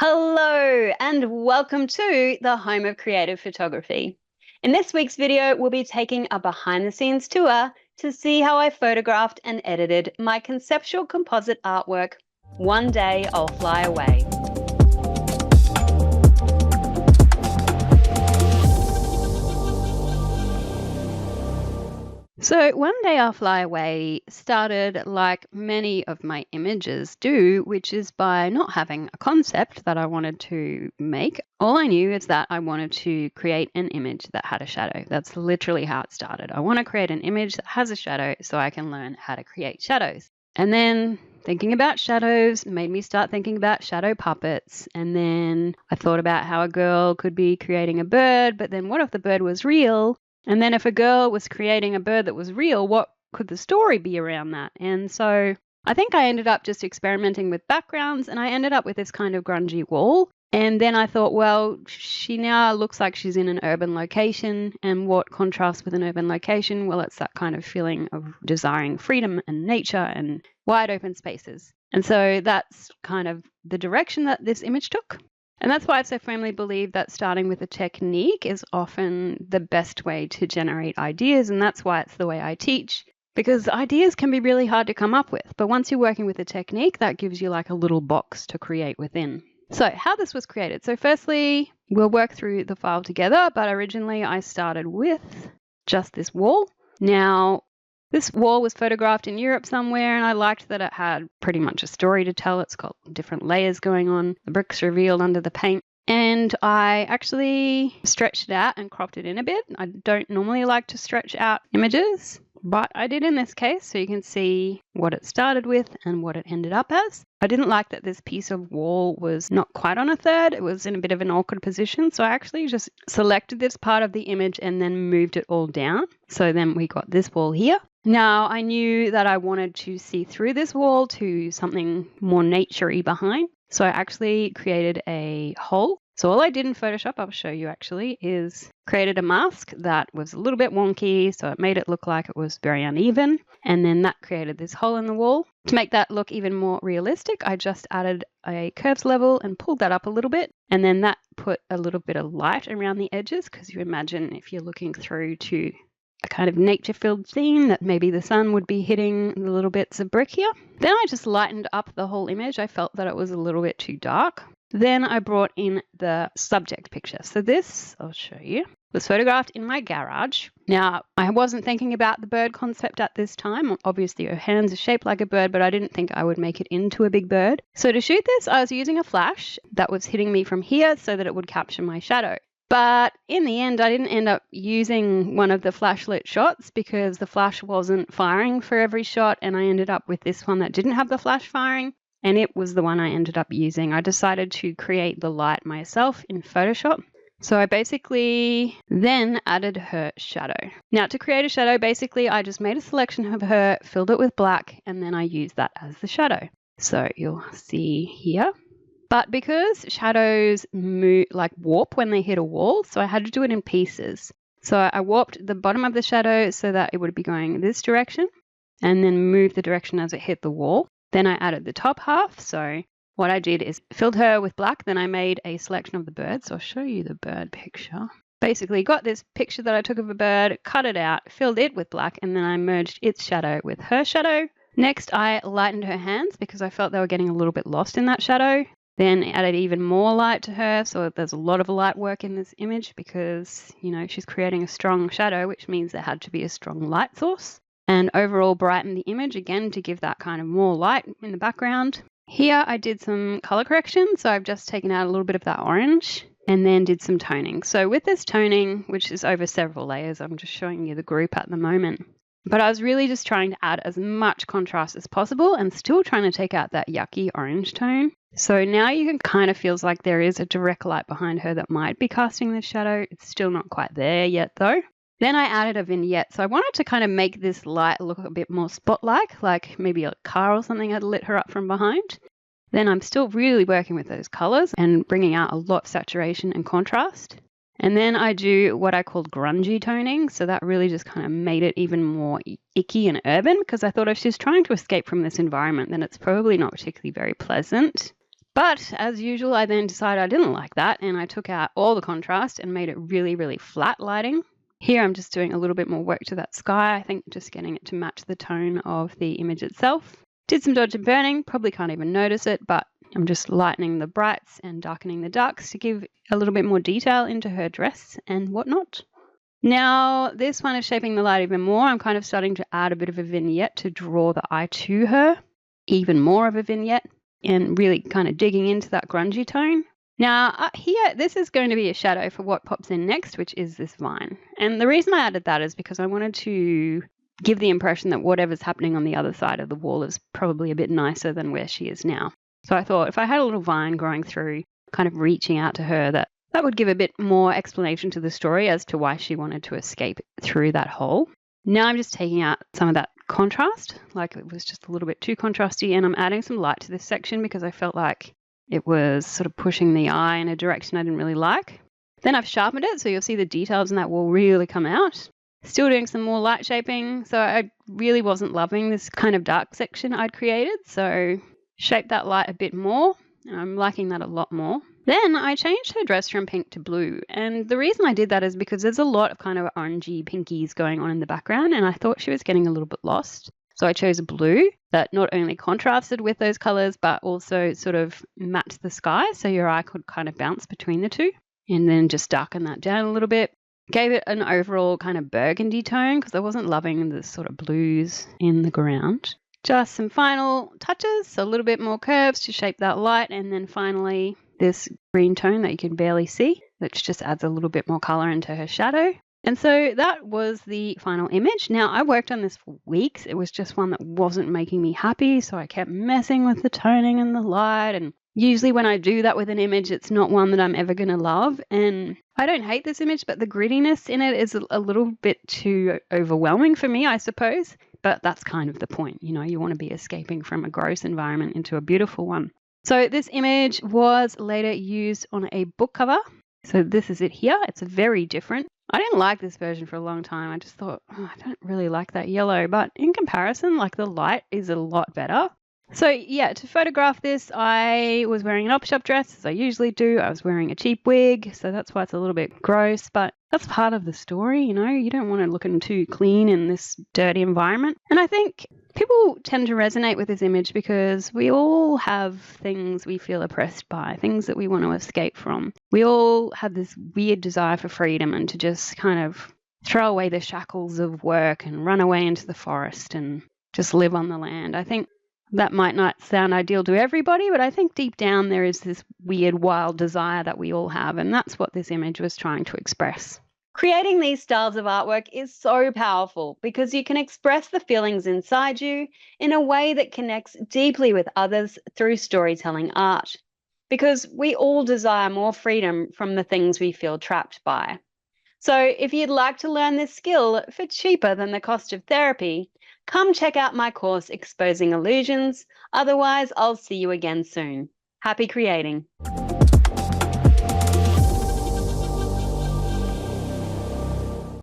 Hello and welcome to the home of creative photography. In this week's video, we'll be taking a behind the scenes tour to see how I photographed and edited my conceptual composite artwork, One Day I'll Fly Away. So One Day I'll Fly Away started like many of my images do, which is by not having a concept that I wanted to make. All I knew is that I wanted to create an image that had a shadow. That's literally how it started. I want to create an image that has a shadow so I can learn how to create shadows. And then thinking about shadows made me start thinking about shadow puppets. And then I thought about how a girl could be creating a bird, but then what if the bird was real? And then if a girl was creating a bird that was real, what could the story be around that? And so I think I ended up just experimenting with backgrounds, and I ended up with this kind of grungy wall. And then I thought, well, she now looks like she's in an urban location, and what contrasts with an urban location? Well, it's that kind of feeling of desiring freedom and nature and wide open spaces. And so that's kind of the direction that this image took. And that's why I so firmly believe that starting with a technique is often the best way to generate ideas. And that's why it's the way I teach, because ideas can be really hard to come up with. But once you're working with a technique, that gives you like a little box to create within. So how this was created. So firstly, we'll work through the file together, but originally I started with just this wall. Now, this wall was photographed in Europe somewhere, and I liked that it had pretty much a story to tell. It's got different layers going on. The bricks revealed under the paint. And I actually stretched it out and cropped it in a bit. I don't normally like to stretch out images, but I did in this case, so you can see what it started with and what it ended up as. I didn't like that this piece of wall was not quite on a third. It was in a bit of an awkward position, so I actually just selected this part of the image and then moved it all down. So then we got this wall here. Now, I knew that I wanted to see through this wall to something more nature-y behind. So I actually created a hole. So all I did in Photoshop, I'll show you actually, is created a mask that was a little bit wonky. So it made it look like it was very uneven. And then that created this hole in the wall. To make that look even more realistic, I just added a curves level and pulled that up a little bit. And then that put a little bit of light around the edges, because you imagine if you're looking through to a kind of nature-filled scene that maybe the sun would be hitting the little bits of brick here. Then I just lightened up the whole image. I felt that it was a little bit too dark. Then I brought in the subject picture. So this, I'll show you, was photographed in my garage. Now, I wasn't thinking about the bird concept at this time. Obviously, her hands are shaped like a bird, but I didn't think I would make it into a big bird. So to shoot this, I was using a flash that was hitting me from here so that it would capture my shadow. But in the end, I didn't end up using one of the flashlit shots because the flash wasn't firing for every shot, and I ended up with this one that didn't have the flash firing, and it was the one I ended up using. I decided to create the light myself in Photoshop. So I basically then added her shadow. Now, to create a shadow, basically I just made a selection of her, filled it with black, and then I used that as the shadow. So you'll see here. But because shadows move, like warp when they hit a wall, so I had to do it in pieces. So I warped the bottom of the shadow so that it would be going this direction, and then move the direction as it hit the wall. Then I added the top half. So what I did is filled her with black. Then I made a selection of the bird. So I'll show you the bird picture. Basically got this picture that I took of a bird, cut it out, filled it with black, and then I merged its shadow with her shadow. Next, I lightened her hands because I felt they were getting a little bit lost in that shadow. Then added even more light to her, so there's a lot of light work in this image because, you know, she's creating a strong shadow, which means there had to be a strong light source. And overall brighten the image again to give that kind of more light in the background. Here I did some color correction, so I've just taken out a little bit of that orange and then did some toning. So with this toning, which is over several layers, I'm just showing you the group at the moment. But I was really just trying to add as much contrast as possible and still trying to take out that yucky orange tone. So now you can kind of feels like there is a direct light behind her that might be casting the shadow. It's still not quite there yet though. Then I added a vignette. So I wanted to kind of make this light look a bit more spot-like, like maybe a car or something had lit her up from behind. Then I'm still really working with those colors and bringing out a lot of saturation and contrast. And then I do what I called grungy toning. So that really just kind of made it even more icky and urban, because I thought if she's trying to escape from this environment, then it's probably not particularly very pleasant. But as usual, I then decided I didn't like that, and I took out all the contrast and made it really, really flat lighting. Here I'm just doing a little bit more work to that sky, I think just getting it to match the tone of the image itself. Did some dodge and burning, probably can't even notice it, but I'm just lightening the brights and darkening the darks to give a little bit more detail into her dress and whatnot. Now, this one is shaping the light even more. I'm kind of starting to add a bit of a vignette to draw the eye to her, even more of a vignette, and really kind of digging into that grungy tone. Now, here, this is going to be a shadow for what pops in next, which is this vine. And the reason I added that is because I wanted to give the impression that whatever's happening on the other side of the wall is probably a bit nicer than where she is now. So I thought if I had a little vine growing through, kind of reaching out to her, that would give a bit more explanation to the story as to why she wanted to escape through that hole. Now I'm just taking out some of that contrast, like it was just a little bit too contrasty, and I'm adding some light to this section because I felt like it was sort of pushing the eye in a direction I didn't really like. Then I've sharpened it, so you'll see the details in that wall really come out. Still doing some more light shaping, so I really wasn't loving this kind of dark section I'd created, so shaped that light a bit more, and I'm liking that a lot more. Then I changed her dress from pink to blue, and the reason I did that is because there's a lot of kind of orangey pinkies going on in the background, and I thought she was getting a little bit lost. So I chose a blue that not only contrasted with those colors, but also sort of matched the sky, so your eye could kind of bounce between the two, and then just darken that down a little bit. Gave it an overall kind of burgundy tone because I wasn't loving the sort of blues in the ground. Just some final touches, so a little bit more curves to shape that light, and then finally this green tone that you can barely see, which just adds a little bit more color into her shadow. And so that was the final image. Now, I worked on this for weeks. It was just one that wasn't making me happy, so I kept messing with the toning and the light. And usually when I do that with an image, it's not one that I'm ever going to love. And I don't hate this image, but the grittiness in it is a little bit too overwhelming for me, I suppose. But that's kind of the point. You know, you want to be escaping from a gross environment into a beautiful one. So this image was later used on a book cover. So this is it here. It's very different. I didn't like this version for a long time. I just thought, oh, I don't really like that yellow. But in comparison, like the light is a lot better. So yeah, to photograph this, I was wearing an op shop dress, as I usually do. I was wearing a cheap wig, so that's why it's a little bit gross. But that's part of the story, you know. You don't want to look too clean in this dirty environment. And I think people tend to resonate with this image because we all have things we feel oppressed by, things that we want to escape from. We all have this weird desire for freedom and to just kind of throw away the shackles of work and run away into the forest and just live on the land. I think that might not sound ideal to everybody, but I think deep down there is this weird, wild desire that we all have, and that's what this image was trying to express. Creating these styles of artwork is so powerful because you can express the feelings inside you in a way that connects deeply with others through storytelling art. Because we all desire more freedom from the things we feel trapped by. So if you'd like to learn this skill for cheaper than the cost of therapy, come check out my course Exposing Illusions. Otherwise, I'll see you again soon. Happy creating.